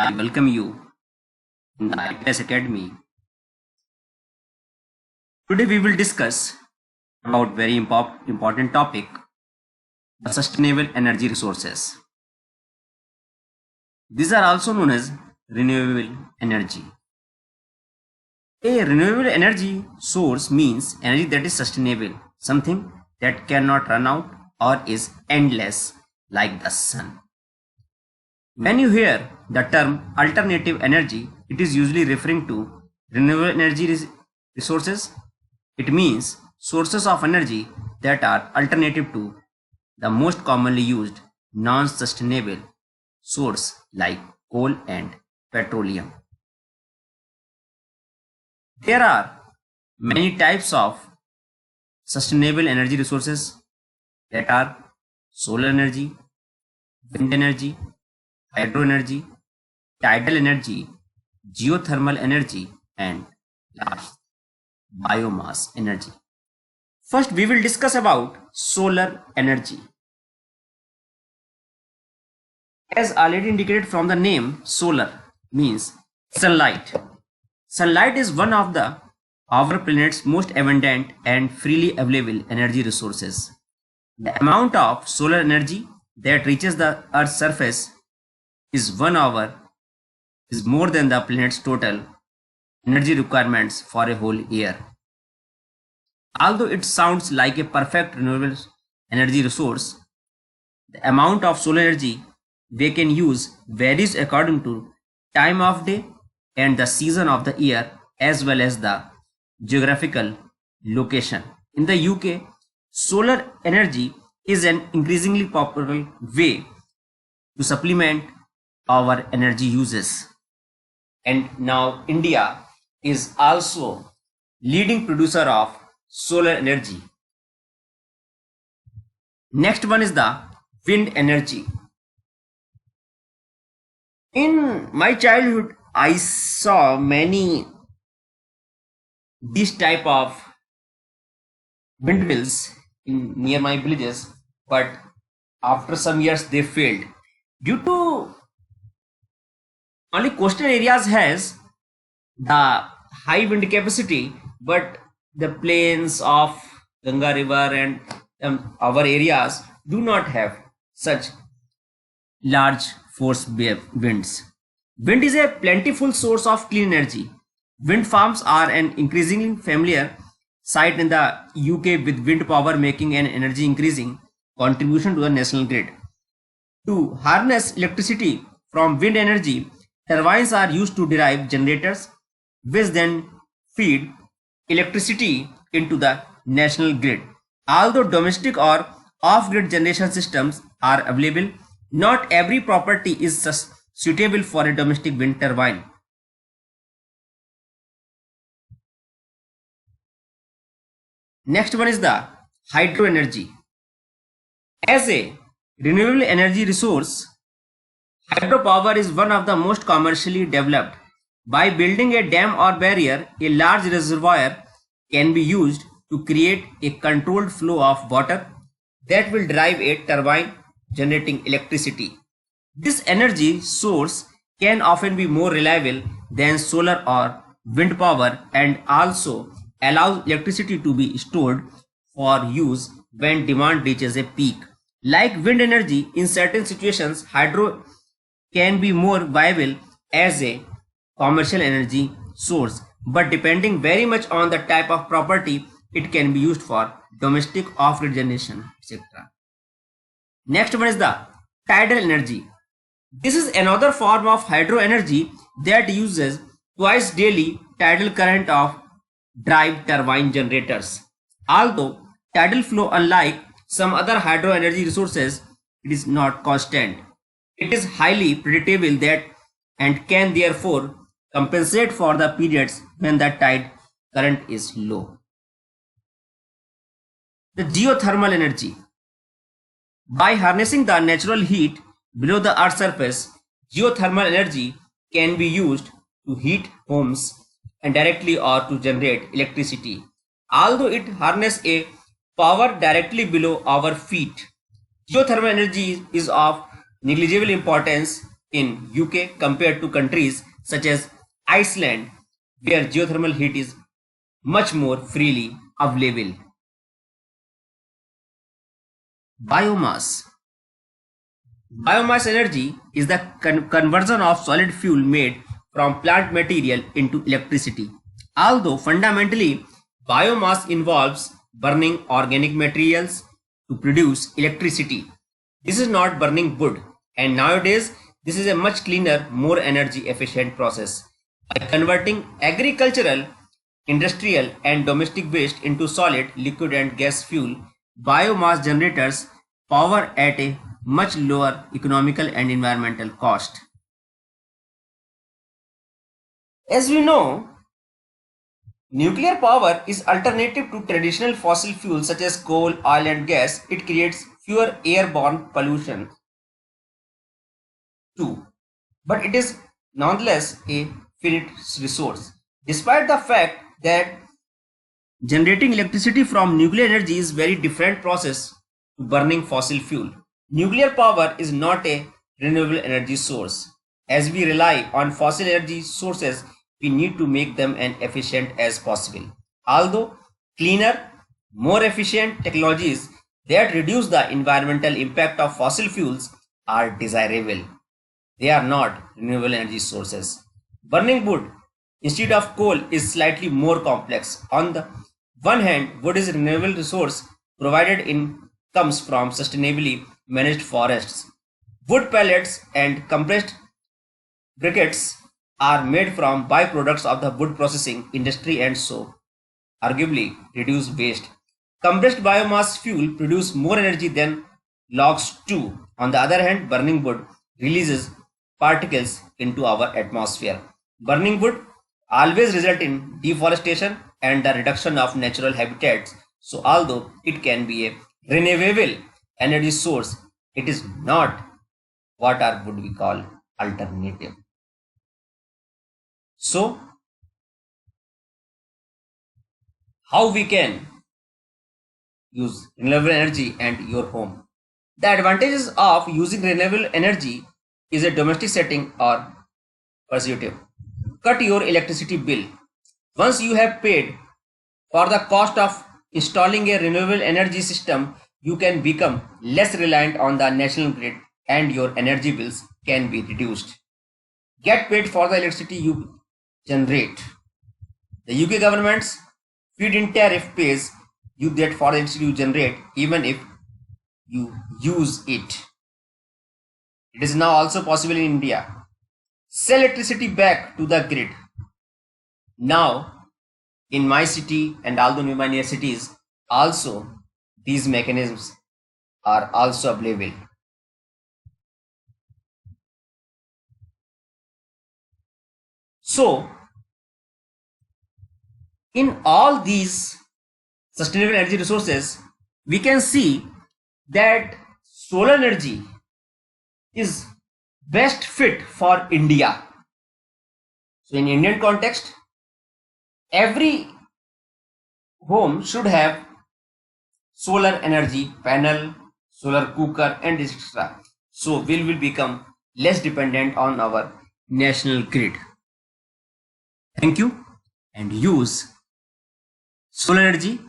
I welcome you in the IPS Academy. Today we will discuss about very important topic, the sustainable energy resources. These are also known as renewable energy. A renewable energy source means energy that is sustainable, something that cannot run out or is endless like the sun. When you hear the term alternative energy, it is usually referring to renewable energy resources. It means sources of energy that are alternative to the most commonly used non-sustainable source like coal and petroleum. There are many types of sustainable energy resources that are solar energy, wind energy, hydro energy, tidal energy, geothermal energy, and last, biomass energy. First, we will discuss about solar energy. As already indicated from the name, solar means sunlight. Sunlight is one of our planet's most abundant and freely available energy resources. The amount of solar energy that reaches the Earth's surface is more than the planet's total energy requirements for a whole year. Although it sounds like a perfect renewable energy resource, the amount of solar energy they can use varies according to time of day and the season of the year, as well as the geographical location. In the UK, solar energy is an increasingly popular way to supplement our energy uses. And now India is also leading producer of solar energy. Next one is the wind energy. In my childhood, I saw many these type of windmills near my villages, but after some years they failed due to only coastal areas has the high wind capacity, but the plains of Ganga river and our areas do not have such large force winds. Wind is a plentiful source of clean energy. Wind farms are an increasingly familiar sight in the UK, with wind power making an energy increasing contribution to the national grid. To harness electricity from wind energy, turbines are used to drive generators, which then feed electricity into the national grid. Although domestic or off-grid generation systems are available, not every property is suitable for a domestic wind turbine. Next one is the hydro energy. As a renewable energy resource, hydropower is one of the most commercially developed. By building a dam or barrier, a large reservoir can be used to create a controlled flow of water that will drive a turbine generating electricity. This energy source can often be more reliable than solar or wind power and also allows electricity to be stored for use when demand reaches a peak. Like wind energy, in certain situations, hydro can be more viable as a commercial energy source, but depending very much on the type of property, it can be used for domestic off-grid generation, etc. Next one is the tidal energy. This is another form of hydro energy that uses twice daily tidal current of drive turbine generators. Although tidal flow, unlike some other hydro energy resources, it is not constant. It is highly predictable and can therefore compensate for the periods when the tide current is low. The geothermal energy. By harnessing the natural heat below the Earth's surface, geothermal energy can be used to heat homes and directly or to generate electricity. Although it harnesses a power directly below our feet, geothermal energy is of negligible importance in UK compared to countries such as Iceland, where geothermal heat is much more freely available. Biomass. Biomass energy is the conversion of solid fuel made from plant material into electricity. Although fundamentally, biomass involves burning organic materials to produce electricity. This is not burning wood, and nowadays this is a much cleaner, more energy efficient process. By converting agricultural, industrial and domestic waste into solid, liquid and gas fuel, biomass generators power at a much lower economical and environmental cost. As we know, nuclear power is alternative to traditional fossil fuels such as coal, oil and gas. It creates fewer airborne pollution too, but it is nonetheless a finite resource. Despite the fact that generating electricity from nuclear energy is very different process to burning fossil fuel, nuclear power is not a renewable energy source. As we rely on fossil energy sources, we need to make them as efficient as possible. Although cleaner, more efficient technologies that reduce the environmental impact of fossil fuels are desirable, they are not renewable energy sources. Burning wood instead of coal is slightly more complex. On the one hand, wood is a renewable resource provided in comes from sustainably managed forests. Wood pellets and compressed briquettes are made from byproducts of the wood processing industry and so arguably reduce waste. Compressed biomass fuel produce more energy than logs too. On the other hand, burning wood releases particles into our atmosphere. Burning wood always result in deforestation and the reduction of natural habitats. So although it can be a renewable energy source, it is not what would we call alternative. So how we can use renewable energy and your home? The advantages of using renewable energy is a domestic setting or pursuit. Cut your electricity bill. Once you have paid for the cost of installing a renewable energy system, you can become less reliant on the national grid and your energy bills can be reduced. Get paid for the electricity you generate. The UK government's feed-in tariff pays you that for the electricity you generate even if you use it. It is now also possible in India. Sell electricity back to the grid. Now, in my city and although in my near cities, also these mechanisms are also available. So, in all these sustainable energy resources, we can see that solar energy is best fit for India. So in Indian context, every home should have solar energy panel, solar cooker and etc. So we will become less dependent on our national grid. Thank you and use solar energy